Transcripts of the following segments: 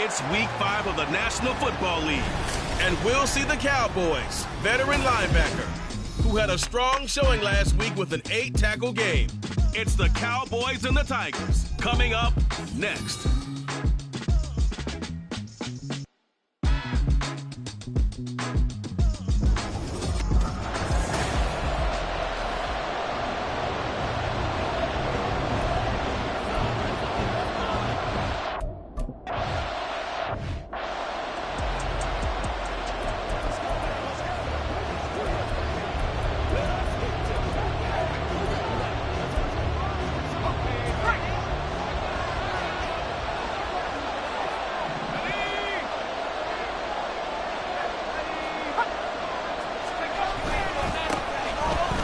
It's Week 5 of the National Football League, and we'll see the Cowboys, veteran linebacker, who had a strong showing last week with an 8-tackle game. It's the Cowboys and the Tigers, coming up next.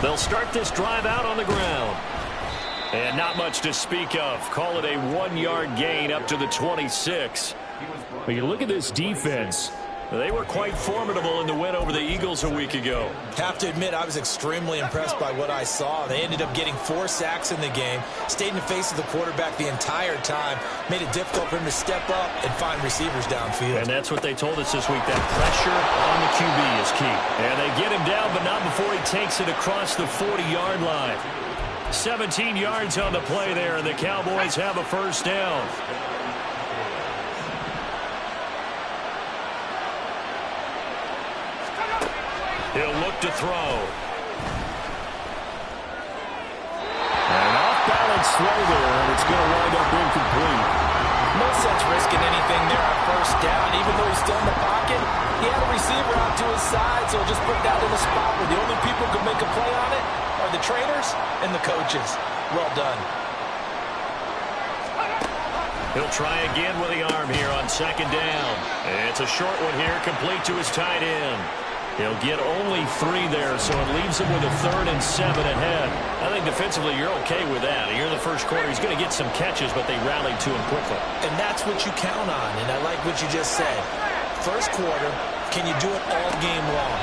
They'll start this drive out on the ground. And not much to speak of. Call it a 1-yard gain up to the 26. But you look at this defense. They were quite formidable in the win over the Eagles a week ago. Have to admit, I was extremely impressed by what I saw. They ended up getting 4 sacks in the game, stayed in the face of the quarterback the entire time, made it difficult for him to step up and find receivers downfield. And that's what they told us this week, that pressure on the QB is key. And they get him down, but not before he takes it across the 40-yard line. 17 yards on the play there, and the Cowboys have a first down. He'll look to throw. An off-balance throw there, and it's going to wind up incomplete. No sense risking anything there on first down. Even though he's still in the pocket, he had a receiver out to his side, so he'll just put that in a spot where the only people who can make a play on it are the trainers and the coaches. Well done. He'll try again with the arm here on second down. And it's a short one here, complete to his tight end. He'll get only 3 there, so it leaves him with a 3rd and 7 ahead. I think defensively you're okay with that. Here in the first quarter, he's going to get some catches, but they rallied to him quickly. And that's what you count on, and I like what you just said. First quarter, can you do it all game long?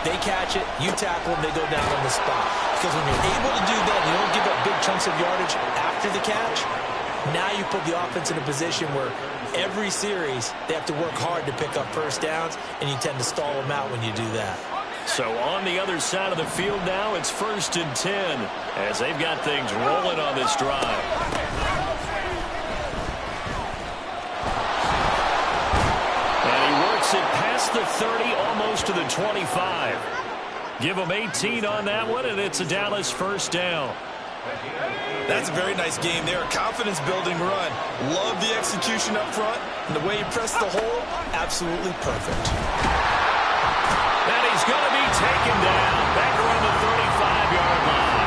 They catch it, you tackle them, they go down on the spot. Because when you're able to do that, you don't give up big chunks of yardage after the catch. Now you put the offense in a position where every series they have to work hard to pick up first downs, and you tend to stall them out when you do that. So on the other side of the field now, it's 1st and 10 as they've got things rolling on this drive. And he works it past the 30, almost to the 25. Give him 18 on that one, and it's a Dallas first down. That's a very nice game there. Confidence-building run. Love the execution up front. And the way he pressed the hole, absolutely perfect. And he's going to be taken down. Back around the 35-yard line.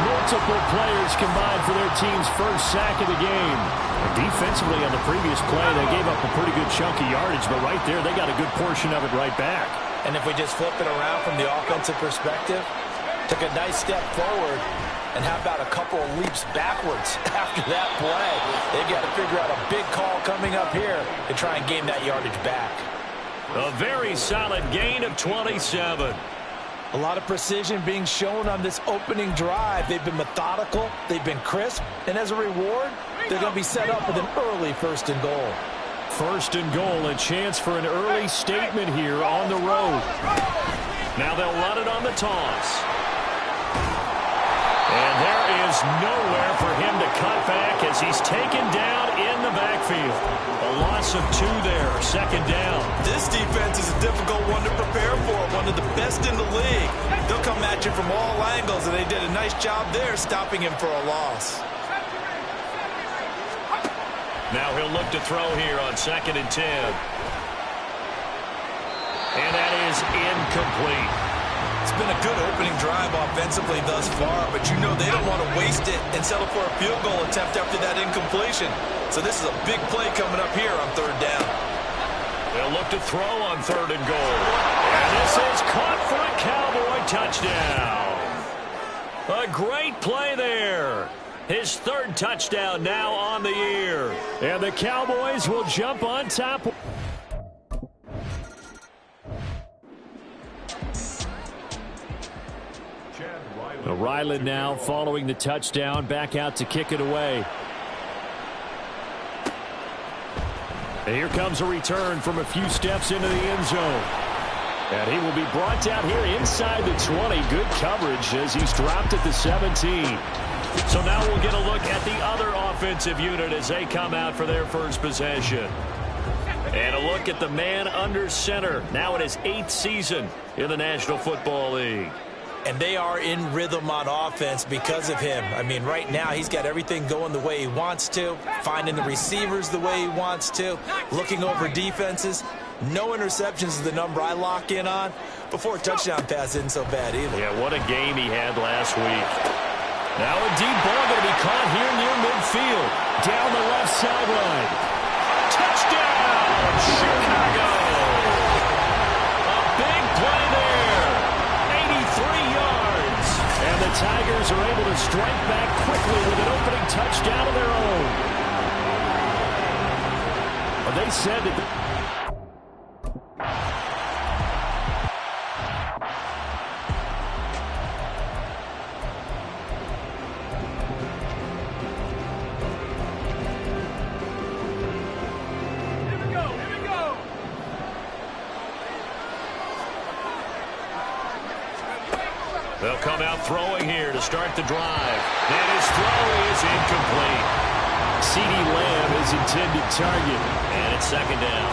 Multiple players combined for their team's first sack of the game. And defensively on the previous play, they gave up a pretty good chunk of yardage. But right there, they got a good portion of it right back. And if we just flip it around from the offensive perspective, took a nice step forward. And how about a couple of leaps backwards after that play? They've got to figure out a big call coming up here to try and gain that yardage back. A very solid gain of 27. A lot of precision being shown on this opening drive. They've been methodical. They've been crisp. And as a reward, they're going to be set up with an early 1st and goal. 1st and goal, a chance for an early statement here on the road. Now they'll run it on the toss. And there is nowhere for him to cut back as he's taken down in the backfield. A loss of 2 there, 2nd down. This defense is a difficult one to prepare for, one of the best in the league. They'll come at you from all angles, and they did a nice job there stopping him for a loss. Now he'll look to throw here on 2nd and 10. And that is incomplete. It's been a good opening drive offensively thus far, but you know they don't want to waste it and settle for a field goal attempt after that incompletion. So this is a big play coming up here on 3rd down. They'll look to throw on 3rd and goal. And this is caught for a Cowboy touchdown. A great play there. His 3rd touchdown now on the year. And the Cowboys will jump on top. Ryland now following the touchdown, back out to kick it away. And here comes a return from a few steps into the end zone. And he will be brought down here inside the 20. Good coverage as he's dropped at the 17. So now we'll get a look at the other offensive unit as they come out for their first possession. And a look at the man under center, now in his 8th season in the National Football League. And they are in rhythm on offense because of him. I mean, right now he's got everything going the way he wants to, finding the receivers the way he wants to, looking over defenses. No interceptions is the number I lock in on. Before a touchdown pass isn't so bad either. Yeah, what a game he had last week. Now a deep ball going to be caught here near midfield. Down the left sideline. Touchdown, Chicago! A big play there. 83 yards. And the Tigers are able to strike back quickly with an opening touchdown of their own. Well, they said that... They'll come out throwing here to start the drive. And his throw is incomplete. CeeDee Lamb is intended target. And it's second down.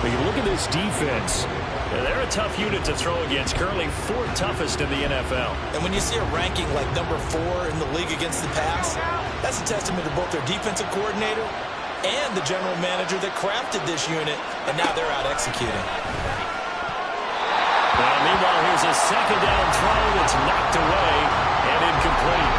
But you look at this defense. They're a tough unit to throw against. Currently 4th toughest in the NFL. And when you see a ranking like number 4 in the league against the pass, that's a testament to both their defensive coordinator and the general manager that crafted this unit. And now they're out executing. Meanwhile, here's a second down throw that's knocked away and incomplete.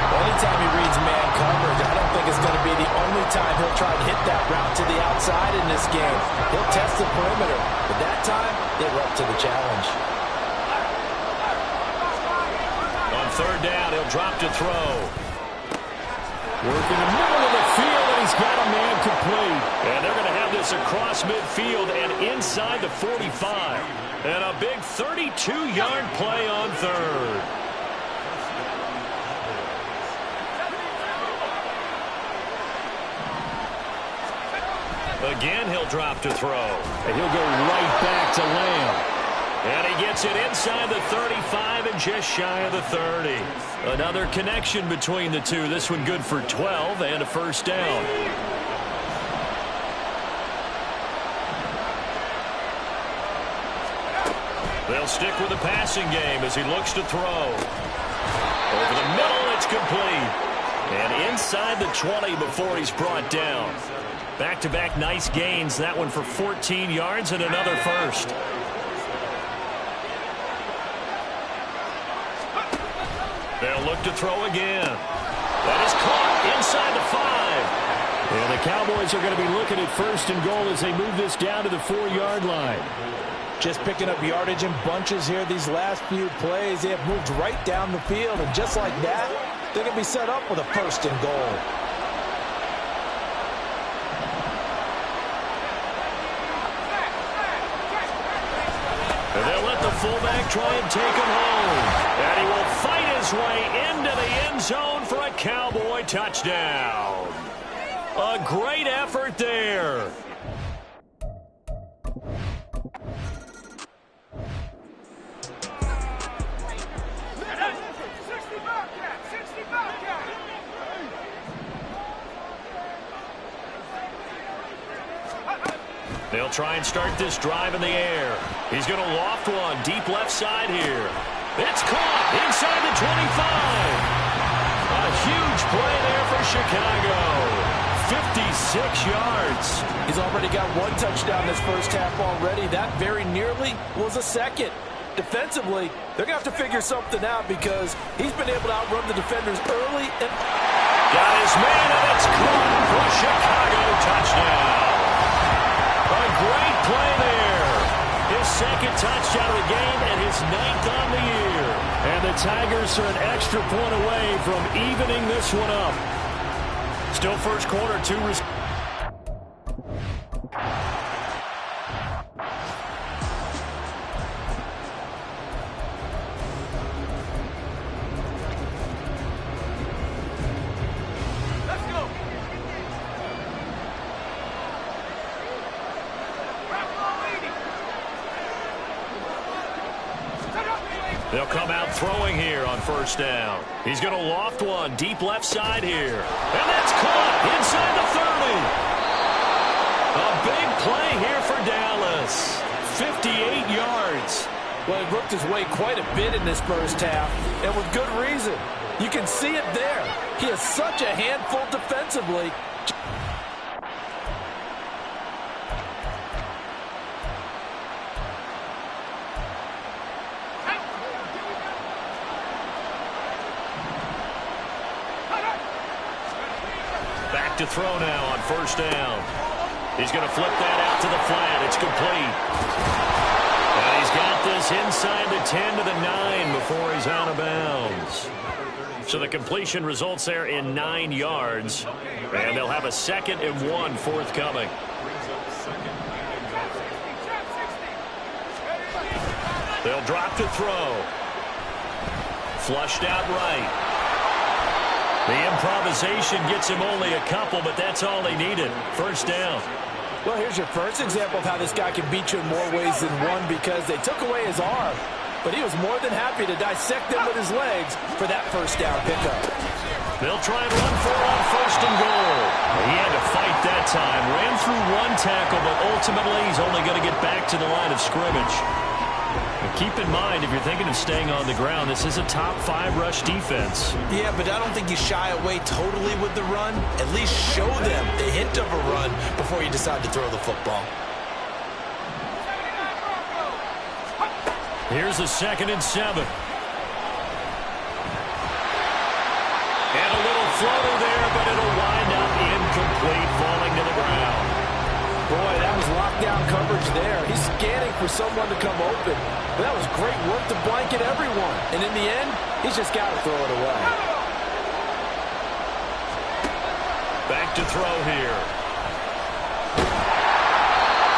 Well, anytime he reads man coverage, I don't think it's going to be the only time he'll try to hit that route to the outside in this game. He'll test the perimeter, but that time, they were up to the challenge. On third down, he'll drop to throw. Working the middle of the field, and he's got a man complete. And they're going to have this across midfield and inside the 45. And a big 32-yard play on third. Again, he'll drop to throw. And he'll go right back to Lamb. And he gets it inside the 35 and just shy of the 30. Another connection between the two. This one good for 12 and a first down. They'll stick with the passing game as he looks to throw. Over the middle, it's complete. And inside the 20 before he's brought down. Back-to-back nice gains. That one for 14 yards and another first. They'll look to throw again. That is caught inside the 5. And the Cowboys are going to be looking at first and goal as they move this down to the 4-yard line. Just picking up yardage in bunches here these last few plays. They have moved right down the field, and just like that, they're going to be set up with a first and goal. And they'll let the fullback try and take him home. And he will fight his way into the end zone for a Cowboy touchdown. A great effort there. They'll try and start this drive in the air. He's going to loft one deep left side here. It's caught inside the 25. A huge play there for Chicago. 56 yards. He's already got 1 touchdown this first half already. That very nearly was a second. Defensively, they're going to have to figure something out because he's been able to outrun the defenders early. And got his man, and it's caught for Chicago touchdown. A great play there. His second touchdown of the game and his 9th on the year. And the Tigers are an extra point away from evening this one up. Still first quarter, 2 They'll come out throwing here on first down. He's going to loft one deep left side here. And that's caught inside the 30. A big play here for Dallas. 58 yards. Well, he worked his way quite a bit in this first half, and with good reason. You can see it there. He is such a handful defensively. Back to throw now on first down. He's going to flip that out to the flat. It's complete. And he's got this inside the 10 to the 9 before he's out of bounds. So the completion results there in 9 yards. And they'll have a 2nd and 1 forthcoming. They'll drop to throw. Flushed out right. The improvisation gets him only a couple, but that's all he needed. First down. Well, here's your first example of how this guy can beat you in more ways than one, because they took away his arm, but he was more than happy to dissect them with his legs for that first down pickup. They'll try and run for it on first and goal. He had to fight that time. Ran through one tackle, but ultimately he's only going to get back to the line of scrimmage. Keep in mind, if you're thinking of staying on the ground, this is a top 5 rush defense. Yeah, but I don't think you shy away totally with the run. At least show them the hint of a run before you decide to throw the football. Here's a 2nd and 7. And a little floater there, but it'll wind up incomplete, falling to the ground. Boy, that was lockdown coverage there. He's scanning for someone to come open. But that was great work to blanket everyone. And in the end, he's just got to throw it away. Back to throw here.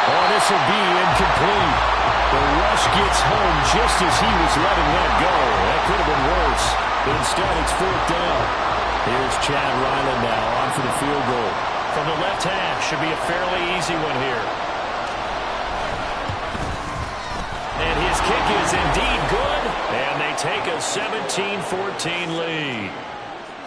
Oh, this will be incomplete. The rush gets home just as he was letting that go. That could have been worse. But instead, it's 4th down. Here's Chad Ryland now on for the field goal. From the left half, should be a fairly easy one here. And his kick is indeed good. And they take a 17-14 lead.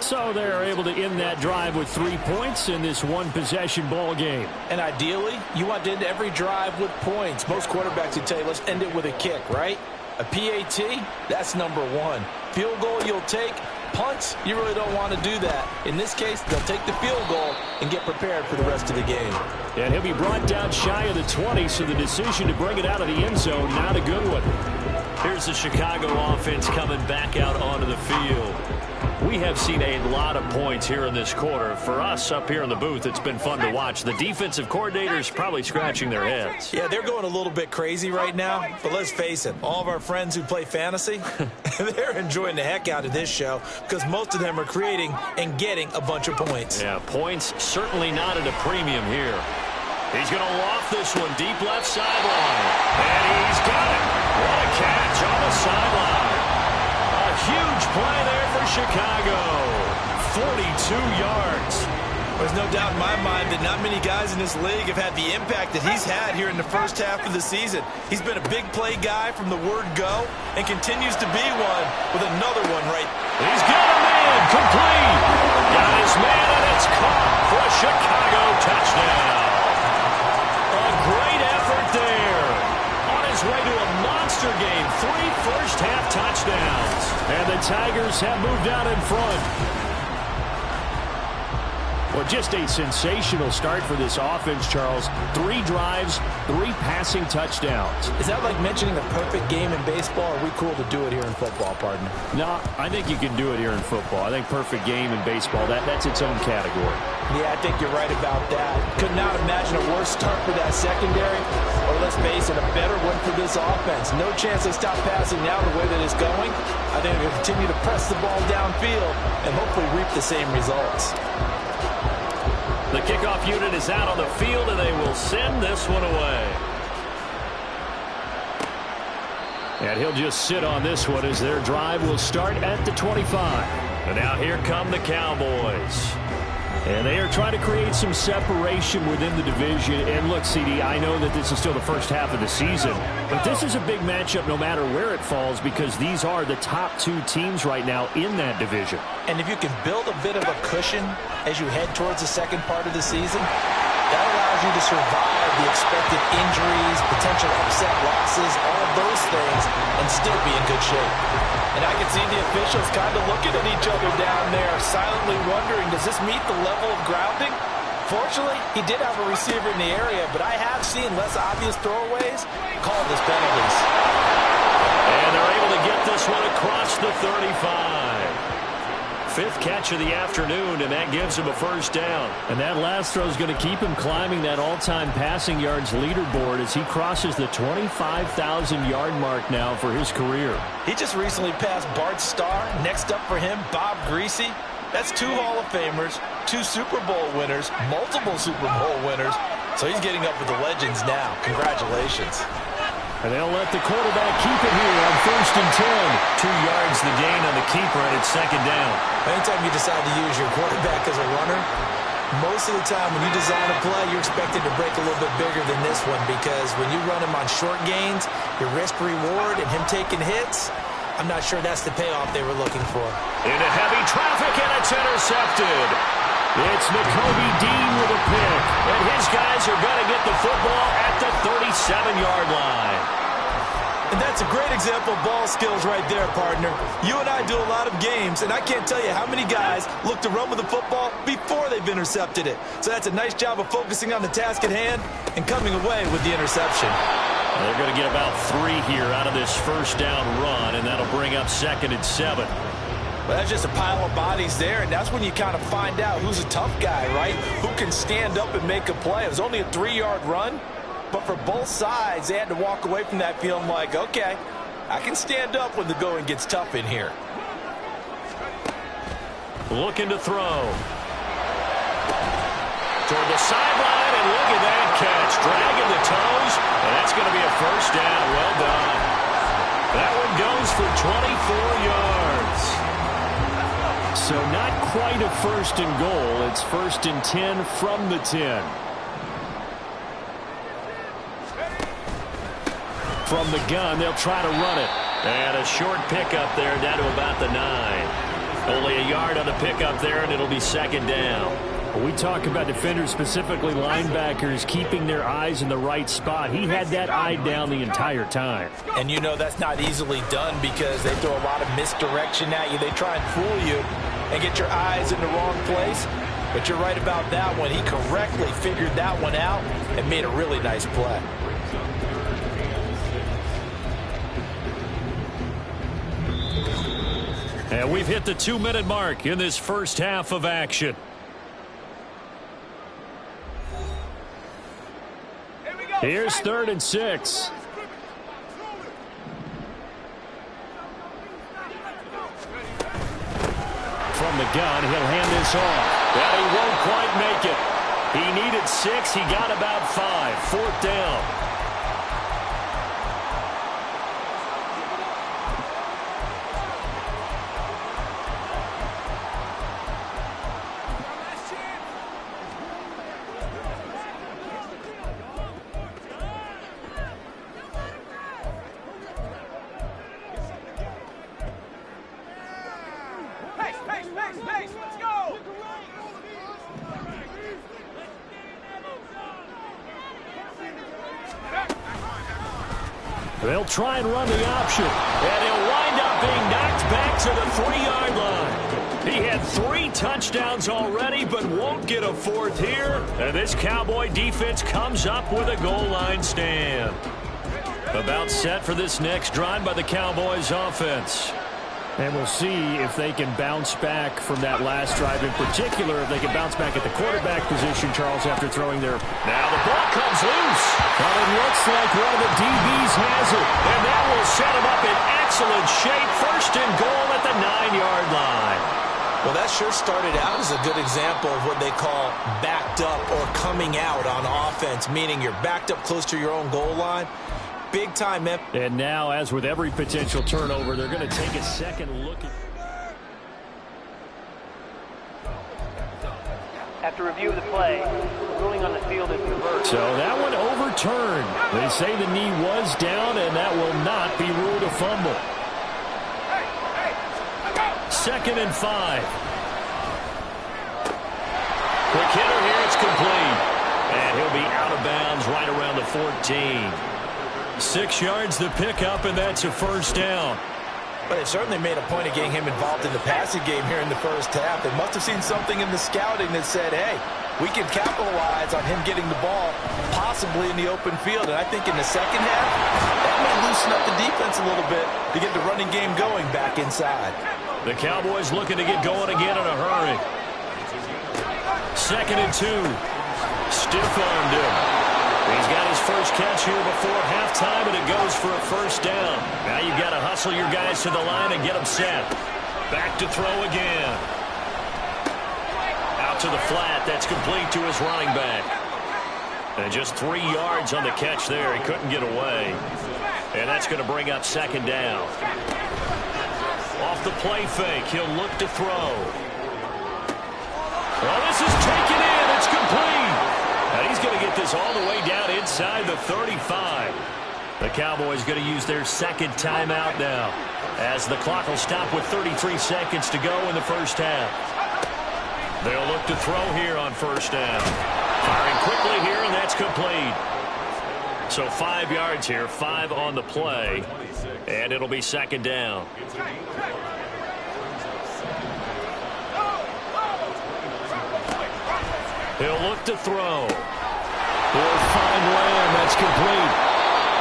So they're able to end that drive with 3 points in this one-possession ball game. And ideally, you want to end every drive with points. Most quarterbacks would tell you, let's end it with a kick, right? A PAT, that's number 1. Field goal you'll take. Punts, you really don't want to do that. In this case, they'll take the field goal and get prepared for the rest of the game. And he'll be brought down shy of the 20, so the decision to bring it out of the end zone, not a good one. Here's the Chicago offense coming back out onto the field. We have seen a lot of points here in this quarter. For us up here in the booth, it's been fun to watch. The defensive coordinators probably scratching their heads. Yeah, they're going a little bit crazy right now. But let's face it, all of our friends who play fantasy, they're enjoying the heck out of this show because most of them are creating and getting a bunch of points. Yeah, points certainly not at a premium here. He's going to loft this one deep left sideline. And he's got it. What a catch on the sideline. A huge play there for Chicago. 42 yards. There's no doubt in my mind that not many guys in this league have had the impact that he's had here in the first half of the season. He's been a big play guy from the word go and continues to be one with another one right. He's got a man complete. Got his man, and it's caught for a Chicago touchdown. A great effort there. On his way to a monster game. 3 first-half touchdowns. And the Tigers have moved out in front. Well, just a sensational start for this offense, Charles. 3 drives, 3 passing touchdowns. Is that like mentioning a perfect game in baseball? Or are we cool to do it here in football, partner? No, I think you can do it here in football. I think perfect game in baseball, that's its own category. Yeah, I think you're right about that. Could not imagine a worse start for that secondary. Or let's face it, a better one for this offense. No chance they stop passing now the way that it's going. I think they're going to continue to press the ball downfield and hopefully reap the same results. The kickoff unit is out on the field, and they will send this one away. And he'll just sit on this one as their drive will start at the 25. And now here come the Cowboys. And they are trying to create some separation within the division. And look, CD, I know that this is still the first half of the season, but this is a big matchup no matter where it falls because these are the top two teams right now in that division. And if you can build a bit of a cushion as you head towards the second part of the season, that allows you to survive the expected injuries, potential upset losses, all of those things, and still be in good shape. And I can see the officials kind of looking at each other down there, silently wondering, does this meet the level of grounding? Fortunately, he did have a receiver in the area, but I have seen less obvious throwaways called as penalties. And they're able to get this one across the 35. Fifth catch of the afternoon, and that gives him a first down. And that last throw is going to keep him climbing that all-time passing yards leaderboard as he crosses the 25,000-yard mark now for his career. He just recently passed Bart Starr. Next up for him, Bob Greasy. That's 2 Hall of Famers, 2 Super Bowl winners, multiple Super Bowl winners. So he's getting up with the legends now. Congratulations. And they'll let the quarterback keep it here on 1st and 10. 2 yards the gain on the keeper, and it's second down. Anytime you decide to use your quarterback as a runner, most of the time when you design a play, you're expected to break a little bit bigger than this one because when you run him on short gains, your risk-reward and him taking hits, I'm not sure that's the payoff they were looking for. Into heavy traffic, and it's intercepted. It's Nakobe Dean with a pick, and his guys are going to get the football at the 37-yard line. And that's a great example of ball skills right there, partner. You and I do a lot of games, and I can't tell you how many guys look to run with the football before they've intercepted it. So that's a nice job of focusing on the task at hand and coming away with the interception. They're going to get about 3 here out of this first down run, and that'll bring up 2nd and 7. Well, that's just a pile of bodies there, and that's when you kind of find out who's a tough guy, right? Who can stand up and make a play. It was only a 3-yard run, but for both sides, they had to walk away from that feeling like, okay, I can stand up when the going gets tough in here. Looking to throw. Toward the sideline, and look at that catch. Dragging the toes, and that's going to be a first down. Well done. That one goes for 24 yards. So not quite a 1st and goal. It's 1st and 10 from the 10. From the gun, they'll try to run it. And a short pickup there down to about the 9. Only a yard on the pickup there, and it'll be 2nd down. We talk about defenders, specifically linebackers, keeping their eyes in the right spot. He had that eye down the entire time. And you know that's not easily done because they throw a lot of misdirection at you. They try and fool you and get your eyes in the wrong place. But you're right about that one. He correctly figured that one out and made a really nice play. And we've hit the 2-minute mark in this first half of action. Here's 3rd and 6. From the gun, he'll hand this off. But he won't quite make it. He needed 6. He got about 5. 4th down. They'll try and run the option, and he'll wind up being knocked back to the 3-yard line. He had 3 touchdowns already, but won't get a 4th here. And this Cowboy defense comes up with a goal line stand. About set for this next drive by the Cowboys offense. And we'll see if they can bounce back from that last drive in particular, if they can bounce back at the quarterback position, Charles, after throwing their... Now the ball comes loose. But it looks like one of the DBs has it. And that will set him up in excellent shape. 1st and goal at the 9-yard line. Well, that sure started out as a good example of what they call backed up or coming out on offense, meaning you're backed up close to your own goal line. Big time, man. And now, as with every potential turnover, they're going to take a second look at... After review of the play, the ruling on the field is reversed. So that one overturned. They say the knee was down, and that will not be ruled a fumble. 2nd and 5. Quick hitter here, it's complete. And he'll be out of bounds right around the 14. 6 yards the pickup, and that's a first down. But they certainly made a point of getting him involved in the passing game here in the first half. They must have seen something in the scouting that said, hey, we can capitalize on him getting the ball possibly in the open field. And I think in the second half, that may loosen up the defense a little bit to get the running game going back inside. The Cowboys looking to get going again in a hurry. 2nd and 2. Stiff-armed him. He's got his first catch here before halftime, and it goes for a first down. Now you've got to hustle your guys to the line and get them set. Back to throw again. Out to the flat. That's complete to his running back. And just 3 yards on the catch there. He couldn't get away. And that's going to bring up 2nd down. Off the play fake, he'll look to throw. Well, this is taken in. It's complete. And he's going to get this all the way down inside the 35. The Cowboys going to use their 2nd timeout now, as the clock will stop with 33 seconds to go in the first half. They'll look to throw here on first down. Firing quickly here, and that's complete. So 5 yards here, 5 on the play, and it'll be 2nd down. He'll look to throw. He'll find Lamb. That's complete.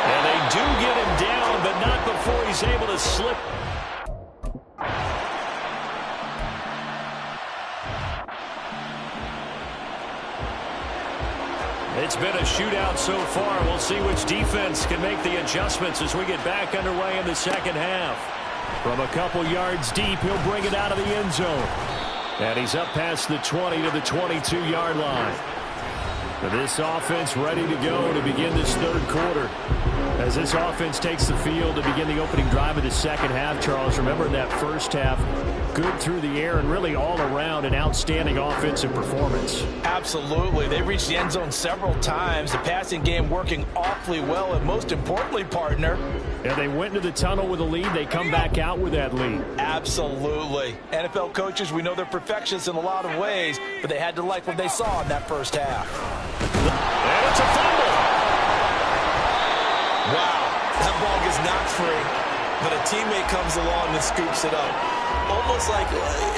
And they do get him down, but not before he's able to slip. It's been a shootout so far. We'll see which defense can make the adjustments as we get back underway in the second half. From a couple yards deep, he'll bring it out of the end zone. And he's up past the 20 to the 22-yard line. This offense ready to go to begin this third quarter. As this offense takes the field to begin the opening drive of the second half, Charles, remember in that first half, good through the air and really all around an outstanding offensive performance. Absolutely. They reached the end zone several times. The passing game working awfully well, and most importantly, partner. Yeah, they went into the tunnel with a lead. They come back out with that lead. Absolutely. NFL coaches, we know they're perfectionists in a lot of ways, but they had to like what they saw in that first half. And it's a fumble. Wow, that ball gets knocked free, but a teammate comes along and scoops it up.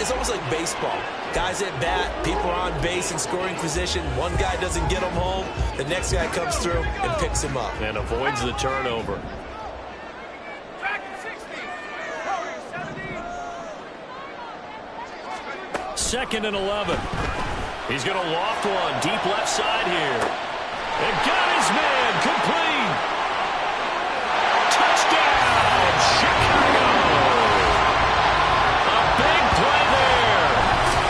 It's almost like baseball. Guys at bat, people are on base in scoring position. One guy doesn't get him home. The next guy comes through and picks him up. And avoids the turnover. Second and 11. He's going to loft one deep left side here. And got his man complete. Touchdown, Chicago. A big play there.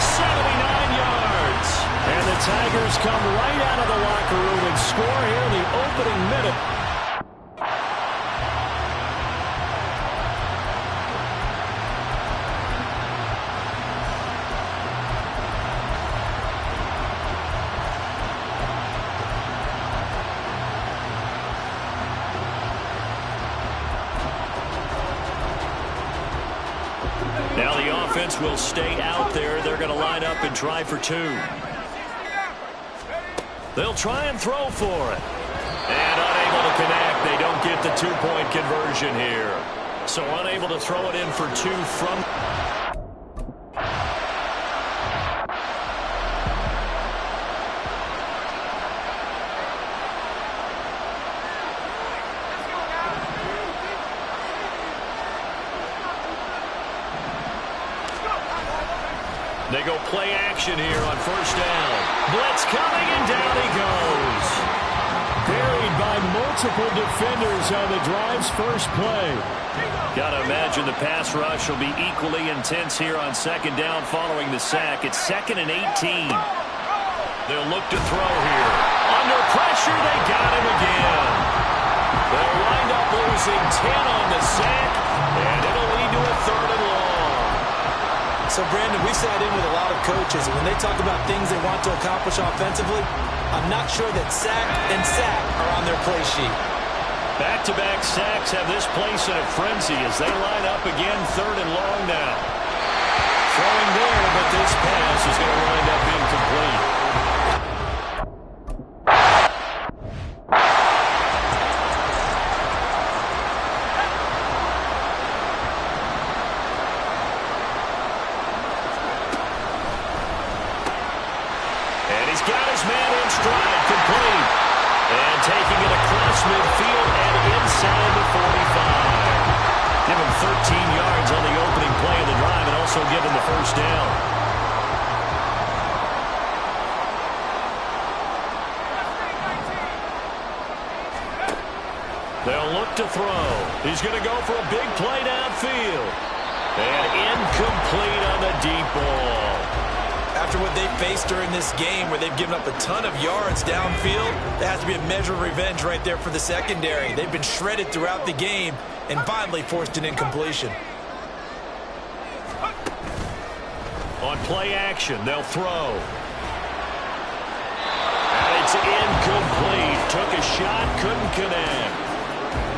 79 yards. And the Tigers come right out of the locker room and score here in the opening minute. Now the offense will stay out there. They're going to line up and try for 2. They'll try and throw for it. And unable to connect. They don't get the 2-point conversion here. So unable to throw it in for 2 from... They go play action here on first down. Blitz coming, and down he goes. Buried by multiple defenders on the drive's first play. Got to imagine the pass rush will be equally intense here on second down following the sack. It's 2nd and 18. They'll look to throw here. Under pressure, they got him again. They'll wind up losing 10 on the sack, and it'll lead to a 3rd and long. So, Brandon, we've sat in with a lot of coaches, and when they talk about things they want to accomplish offensively, I'm not sure that sack and sack are on their play sheet. Back-to-back sacks have this place in a frenzy as they line up again, 3rd and long now. Throwing there, but this pass is going to wind up incomplete. And he's got his man in stride, complete. And taking it across midfield and inside the 45. Give him 13 yards on the opening play of the drive and also give him the first down. They'll look to throw. He's going to go for a big play downfield. And incomplete on the deep ball. After what they faced during this game where they've given up a ton of yards downfield, there has to be a measure of revenge right there for the secondary. They've been shredded throughout the game and finally forced an incompletion. On play action, they'll throw. And it's incomplete. Took a shot, couldn't connect.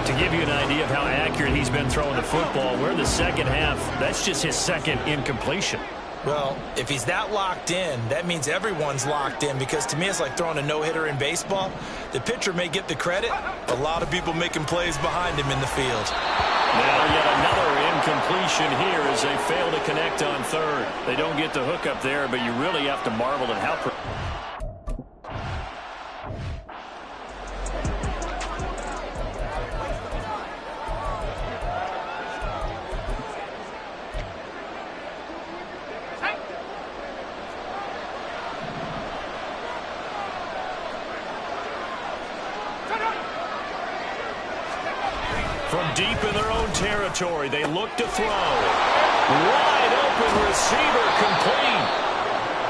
To give you an idea of how accurate he's been throwing the football, we're in the second half. That's just his second incompletion. Well, if he's that locked in, that means everyone's locked in, because to me it's like throwing a no-hitter in baseball. The pitcher may get the credit, a lot of people making plays behind him in the field. Now yet another incompletion here as they fail to connect on 3rd. They don't get the hook up there, but you really have to marvel at how... From deep in their own territory, they look to throw. Wide open receiver, complete.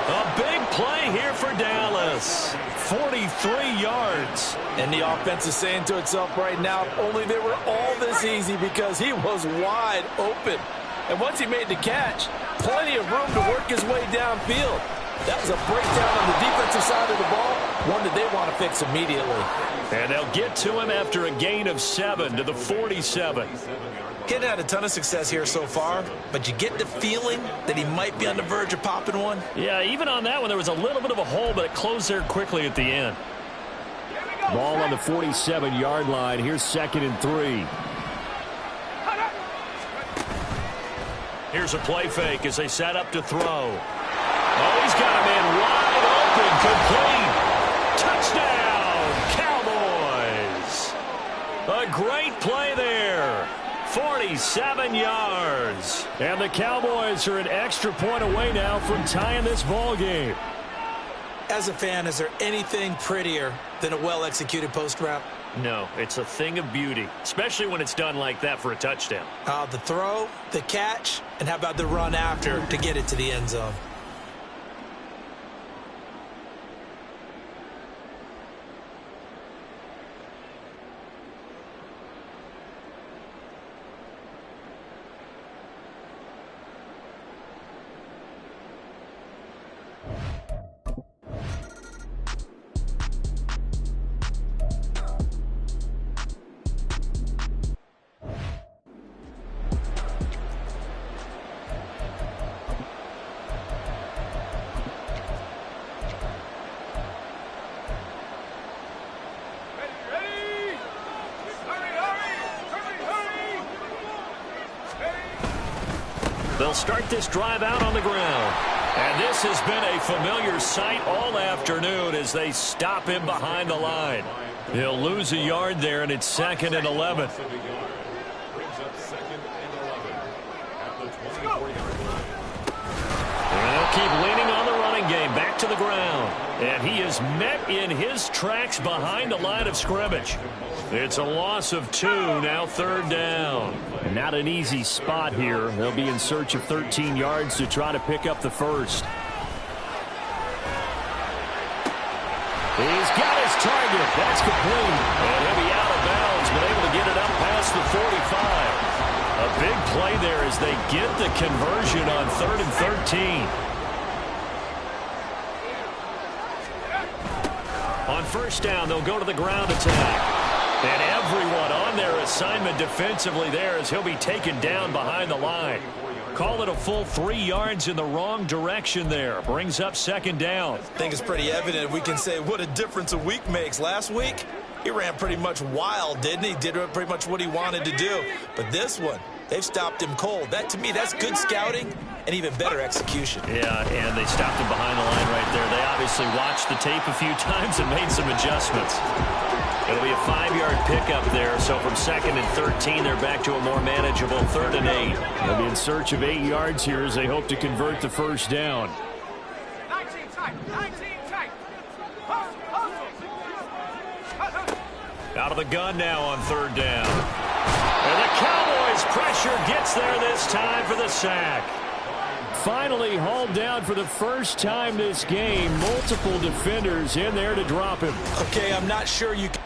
A big play here for Dallas. 43 yards. And the offense is saying to itself right now, if only they were all this easy, because he was wide open. And once he made the catch, plenty of room to work his way downfield. That was a breakdown on the defensive side of the ball, one that they want to fix immediately. And they'll get to him after a gain of 7 to the 47. Kid had a ton of success here so far, but you get the feeling that he might be on the verge of popping one. Yeah, even on that one, there was a little bit of a hole, but it closed there quickly at the end. Ball on the 47-yard line. Here's 2nd and 3. Here's a play fake as they set up to throw. Oh, he's got a man wide open, complete. Touchdown, Cowboys. A great play there. 47 yards. And the Cowboys are an extra point away now from tying this ball game. As a fan, is there anything prettier than a well-executed post route? No, it's a thing of beauty, especially when it's done like that for a touchdown. The throw, the catch, and how about the run after to get it to the end zone? They'll start this drive out on the ground. And this has been a familiar sight all afternoon as they stop him behind the line. He'll lose a yard there, and it's 2nd and 11. And they'll keep leaning on the running game. Back to the ground. And he is met in his tracks behind the line of scrimmage. It's a loss of 2, now 3rd down. Not an easy spot here. They'll be in search of 13 yards to try to pick up the first. He's got his target. That's complete. And he'll be out of bounds, but able to get it up past the 45. A A big play there as they get the conversion on 3rd and 13. On first down, they'll go to the ground attack. And everyone on their assignment defensively there as he'll be taken down behind the line. Call it a full 3 yards in the wrong direction there. Brings up 2nd down. I think it's pretty evident we can say what a difference a week makes. Last week, he ran pretty much wild, didn't he? Did pretty much what he wanted to do. But this one, they've stopped him cold. That, to me, that's good scouting and even better execution. Yeah, and they stopped him behind the line right there. They obviously watched the tape a few times and made some adjustments. It'll be a 5-yard pickup there, so from 2nd and 13, they're back to a more manageable 3rd and 8. They'll be in search of 8 yards here as they hope to convert the first down. 19 tight. Out of the gun now on 3rd down. And the Cowboys' pressure gets there this time for the sack. Finally hauled down for the first time this game. Multiple defenders in there to drop him. Okay, I'm not sure you can.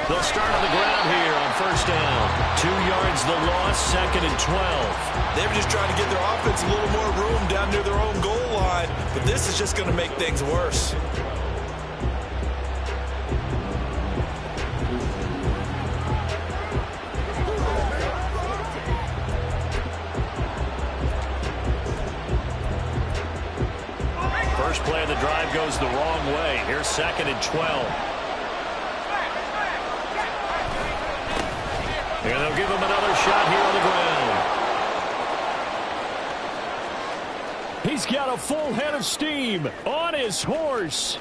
They'll start on the ground here on first down. 2 yards the loss, 2nd and 12. They were just trying to get their offense a little more room down near their own goal line, but this is just going to make things worse. First play of the drive goes the wrong way. Here's 2nd and 12. And they'll give him another shot here on the ground. He's got a full head of steam on his horse.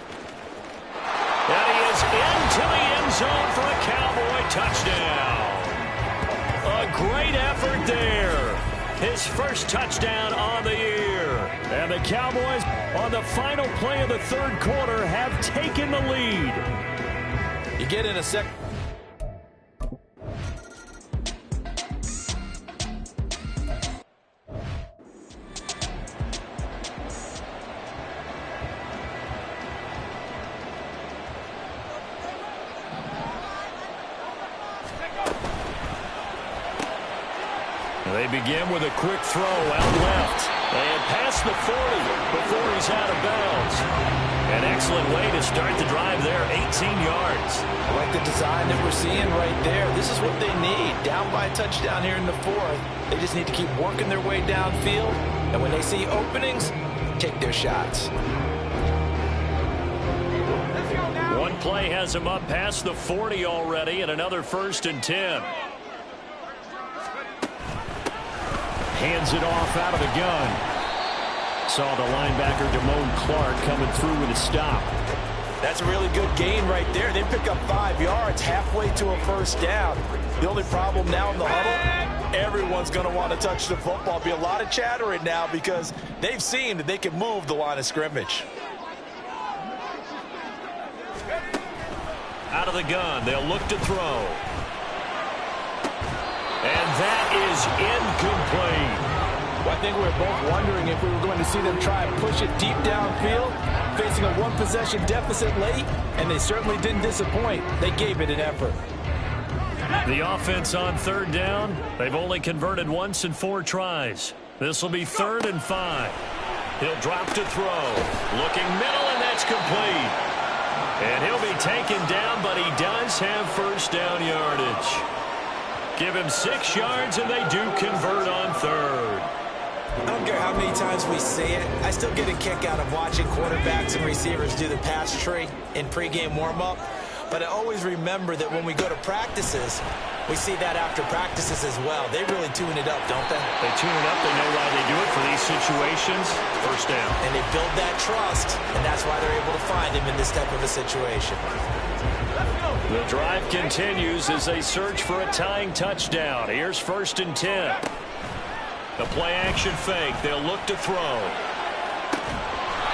And he is into the end zone for a Cowboy touchdown. A great effort there. His first touchdown on the year. And the Cowboys, on the final play of the 3rd quarter, have taken the lead. You get in a sec. They begin with a quick throw out left. And past the 40 before he's out of bounds. An excellent way to start the drive there, 18 yards. I like the design that we're seeing right there. This is what they need. Down by a touchdown here in the 4th. They just need to keep working their way downfield. And when they see openings, take their shots. One play has him up past the 40 already, and another 1st and 10. Hands it off out of the gun. Saw the linebacker Damone Clark coming through with a stop. That's a really good gain right there. They pick up 5 yards halfway to a first down. The only problem now in the huddle, everyone's going to want to touch the football. Be a lot of chattering now because they've seen that they can move the line of scrimmage. Out of the gun, they'll look to throw. And that is incomplete. Well, I think we were both wondering if we were going to see them try and push it deep downfield, facing a 1-possession deficit late, and they certainly didn't disappoint. They gave it an effort. The offense on 3rd down, they've only converted once in 4 tries. This will be 3rd and 5. He'll drop to throw. Looking middle, and that's complete. And he'll be taken down, but he does have first down yardage. Give him 6 yards, and they do convert on 3rd. I don't care how many times we say it, I still get a kick out of watching quarterbacks and receivers do the pass tree in pregame warm-up. But I always remember that when we go to practices, we see that after practices as well. They really tune it up, don't they? They tune it up. They know why they do it for these situations. First down. And they build that trust, and that's why they're able to find him in this type of a situation. The drive continues as they search for a tying touchdown. Here's 1st and 10. The play-action fake. They'll look to throw.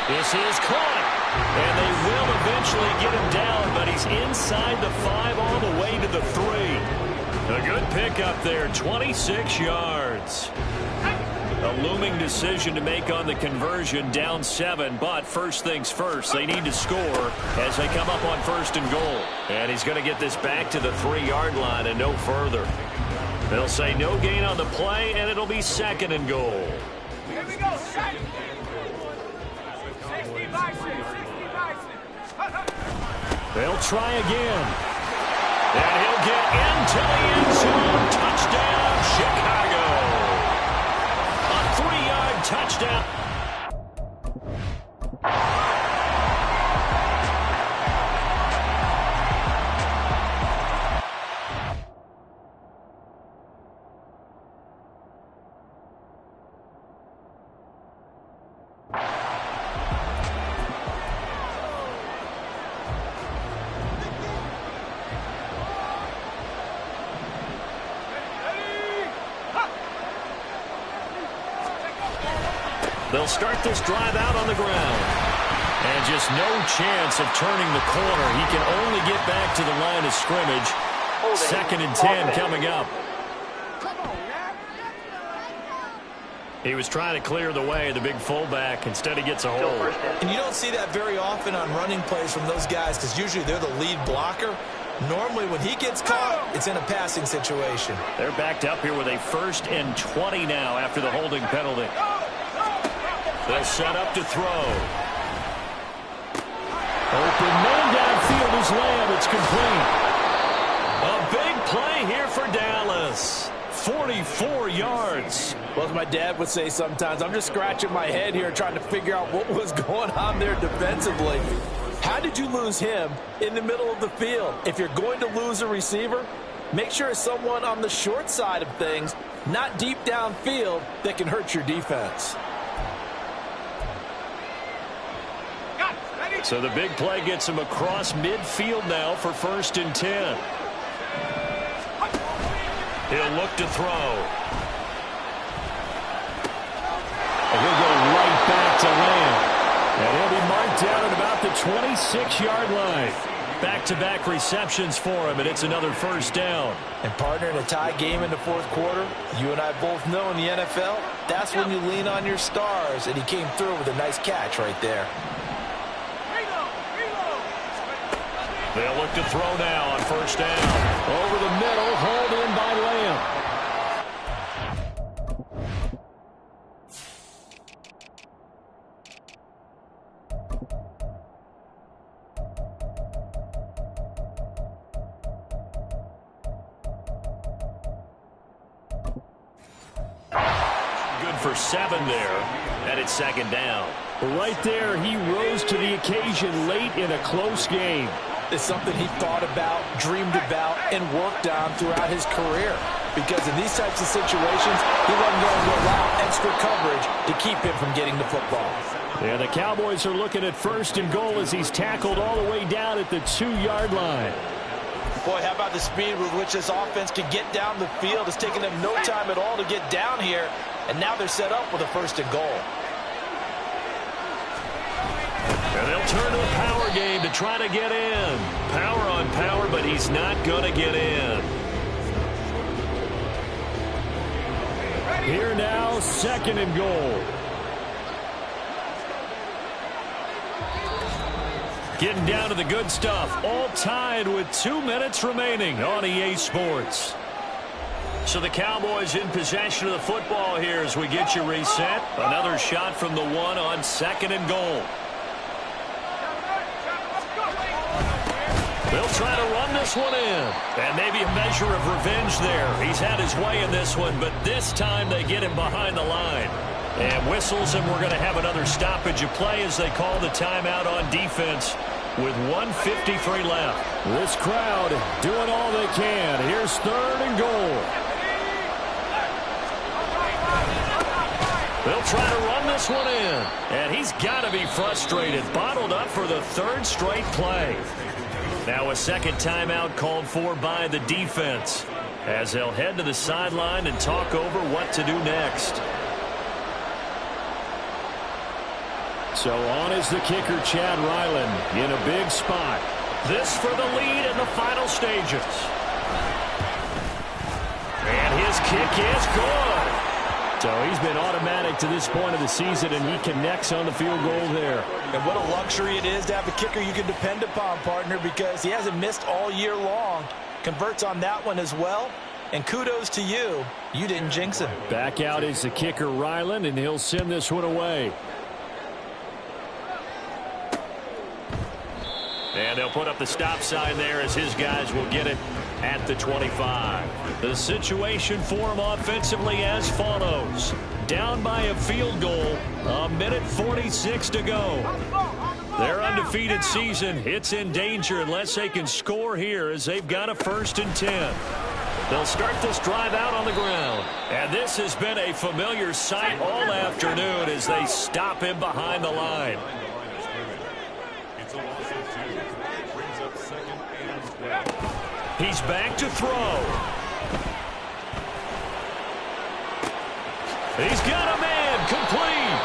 This is caught. And they will eventually get him down, but he's inside the 5 all the way to the 3. A good pickup there, 26 yards. A looming decision to make on the conversion, down 7, but first things first, they need to score as they come up on first and goal. And he's going to get this back to the 3-yard line and no further. They'll say no gain on the play, and it'll be second and goal. Here we go. 60 by 6. 60 by 6. They'll try again. And he'll get into the end zone. Touchdown, Chicago. A 3-yard touchdown. They'll start this drive out on the ground. And just no chance of turning the corner. He can only get back to the line of scrimmage. Second and 10 coming up. He was trying to clear the way, the big fullback. Instead, he gets a hold. And you don't see that very often on running plays from those guys because usually they're the lead blocker. Normally, when he gets caught, it's in a passing situation. They're backed up here with a 1st and 20 now after the holding penalty. They'll set up to throw. Open man downfield is Lamb. It's complete. A big play here for Dallas. 44 yards. Well, as my dad would say sometimes, I'm just scratching my head here trying to figure out what was going on there defensively. How did you lose him in the middle of the field? If you're going to lose a receiver, make sure it's someone on the short side of things, not deep downfield, that can hurt your defense. So the big play gets him across midfield now for 1st and 10. He'll look to throw. And he'll go right back to Lamb. And he'll be marked down at about the 26-yard line. Back-to-back receptions for him, and it's another 1st down. And partner, in a tie game in the 4th quarter, you and I both know in the NFL, that's when you lean on your stars, and he came through with a nice catch right there. They'll look to throw now on 1st down. Over the middle, hauled in by Lamb. Good for 7 there, and it's 2nd down. Right there, he rose to the occasion late in a close game. It's something he thought about, dreamed about, and worked on throughout his career. Because in these types of situations, he wasn't going to allow extra coverage to keep him from getting the football. Yeah, the Cowboys are looking at 1st and goal as he's tackled all the way down at the 2-yard line. Boy, how about the speed with which this offense can get down the field? It's taken them no time at all to get down here, and now they're set up with a 1st and goal. And they'll turn to the power game to try to get in. Power on power, but he's not going to get in. Here now, 2nd and goal. Getting down to the good stuff. All tied with 2 minutes remaining on EA Sports. So the Cowboys in possession of the football here as we get you reset. Another shot from the 1 on 2nd and goal. They'll try to run this one in. And maybe a measure of revenge there. He's had his way in this one, but this time they get him behind the line. And whistles, and we're going to have another stoppage of play as they call the timeout on defense with 1:53 left. This crowd doing all they can. Here's 3rd and goal. They'll try to run this one in. And he's got to be frustrated. Bottled up for the 3rd straight play. Now a 2nd timeout called for by the defense as they'll head to the sideline and talk over what to do next. So on is the kicker, Chad Ryland, in a big spot. This for the lead in the final stages. kick is good. So he's been automatic to this point of the season, and he connects on the field goal there. And what a luxury it is to have a kicker you can depend upon, partner, because he hasn't missed all year long. Converts on that one as well. And kudos to you. You didn't jinx him. Back out is the kicker, Ryland, and he'll send this one away. And they'll put up the stop sign there as his guys will get it at the 25. The situation for him offensively as follows. Down by a field goal, 1:46 to go. Their undefeated season, it's in danger unless they can score here as they've got a 1st and 10. They'll start this drive out on the ground. And this has been a familiar sight all afternoon as they stop him behind the line. He's back to throw. He's got a man complete.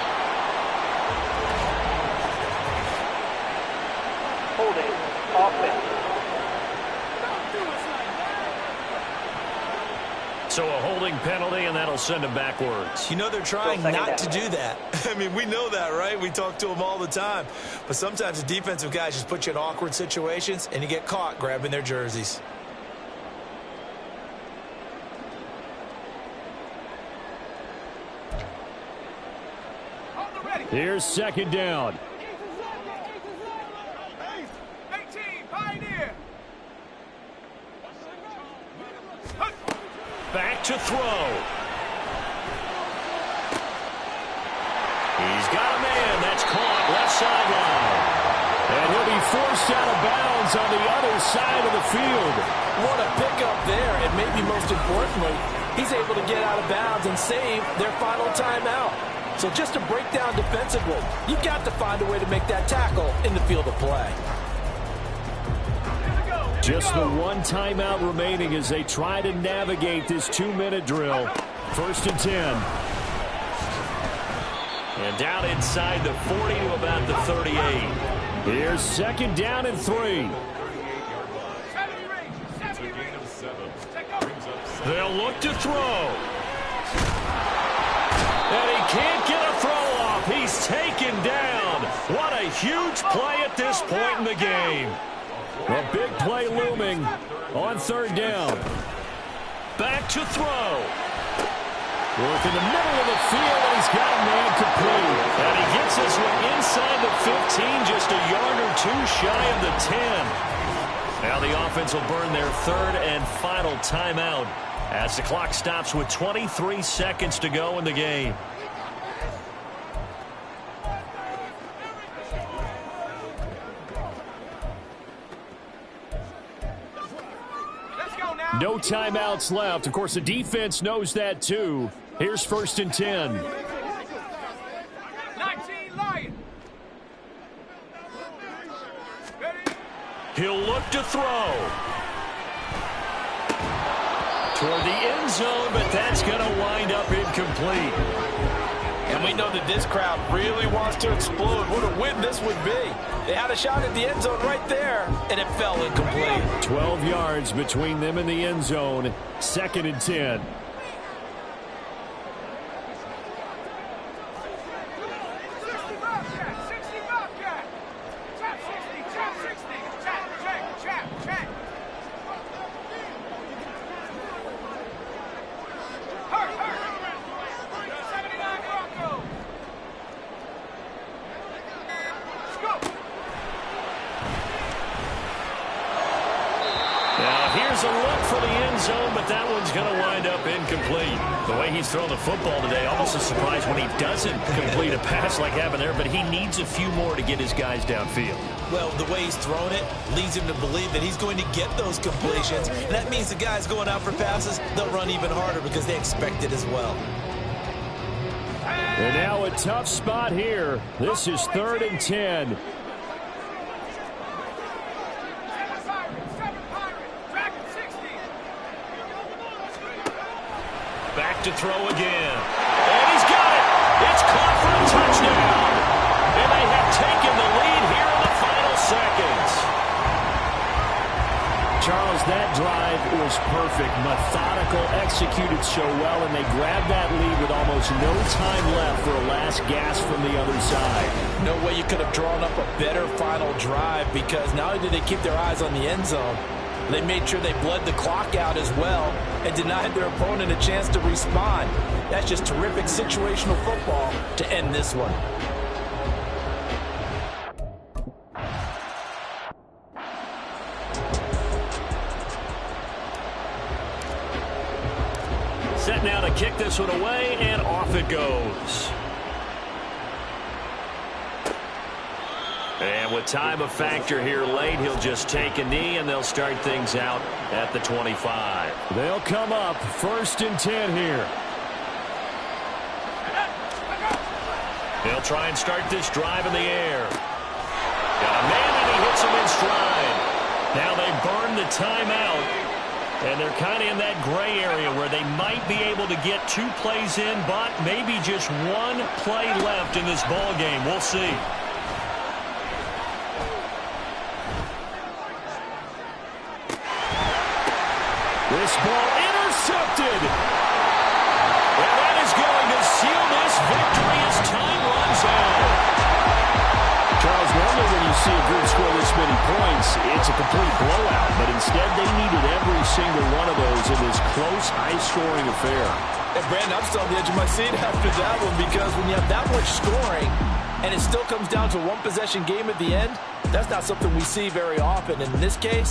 Holding offense. So a holding penalty, and that'll send him backwards. You know they're trying not to do that. I mean, we know that, right? We talk to them all the time. But sometimes the defensive guys just put you in awkward situations, and you get caught grabbing their jerseys. Here's 2nd down. 18, Pioneer. Back to throw. He's got a man. That's caught left sideline. And he'll be forced out of bounds on the other side of the field. What a pickup there, and maybe most importantly, he's able to get out of bounds and save their final timeout. So just to break down defensively, you've got to find a way to make that tackle in the field of play. Just the one timeout remaining as they try to navigate this 2-minute drill. 1st and 10. And down inside the 40 to about the 38. Here's 2nd down and 3. They'll look to throw. And he can't get a throw off. He's taken down. What a huge play at this point in the game. A big play looming on 3rd down. Back to throw. Work in the middle of the field, and he's got a man complete. And he gets this one inside the 15, just a yard or two shy of the 10. Now the offense will burn their 3rd and final timeout as the clock stops with 23 seconds to go in the game. No timeouts left. Of course, the defense knows that too. Here's 1st and 10. 19, Lion. He'll look to throw. Toward the end zone, but that's going to wind up incomplete. And we know that this crowd really wants to explode. What a win this would be. They had a shot at the end zone right there, and it fell incomplete. 12 yards between them and the end zone. 2nd and 10. He's thrown the football today. Almost a surprise when he doesn't complete a pass like happened there, but he needs a few more to get his guys downfield. Well, the way he's thrown it leads him to believe that he's going to get those completions. And that means the guys going out for passes, they'll run even harder because they expect it as well. And now a tough spot here. This is 3rd and 10. Back to throw again. And he's got it. It's caught for a touchdown. And they have taken the lead here in the final seconds. Charles, that drive was perfect. Methodical. tackle executed so well, and they grabbed that lead with almost no time left for a last gasp from the other side. No way you could have drawn up a better final drive, because not only did they keep their eyes on the end zone, they made sure they bled the clock out as well and denied their opponent a chance to respond. That's just terrific situational football to end this one. Set now to kick this one away, and off it goes. And with time a factor here late, he'll just take a knee, and they'll start things out at the 25. They'll come up 1st and 10 here. They'll try and start this drive in the air. Got a man, and he hits him in stride. Now they burn the timeout, and they're kind of in that gray area where they might be able to get 2 plays in, but maybe just 1 play left in this ball game. We'll see. This ball intercepted. And that is going to seal this victory as time runs out. Charles, normally when you see a group score this many points, it's a complete blowout. But instead, they needed every single one of those in this close, high-scoring affair. And Brandon, I'm still on the edge of my seat after that one, because when you have that much scoring and it still comes down to a 1-possession game at the end, that's not something we see very often. And in this case,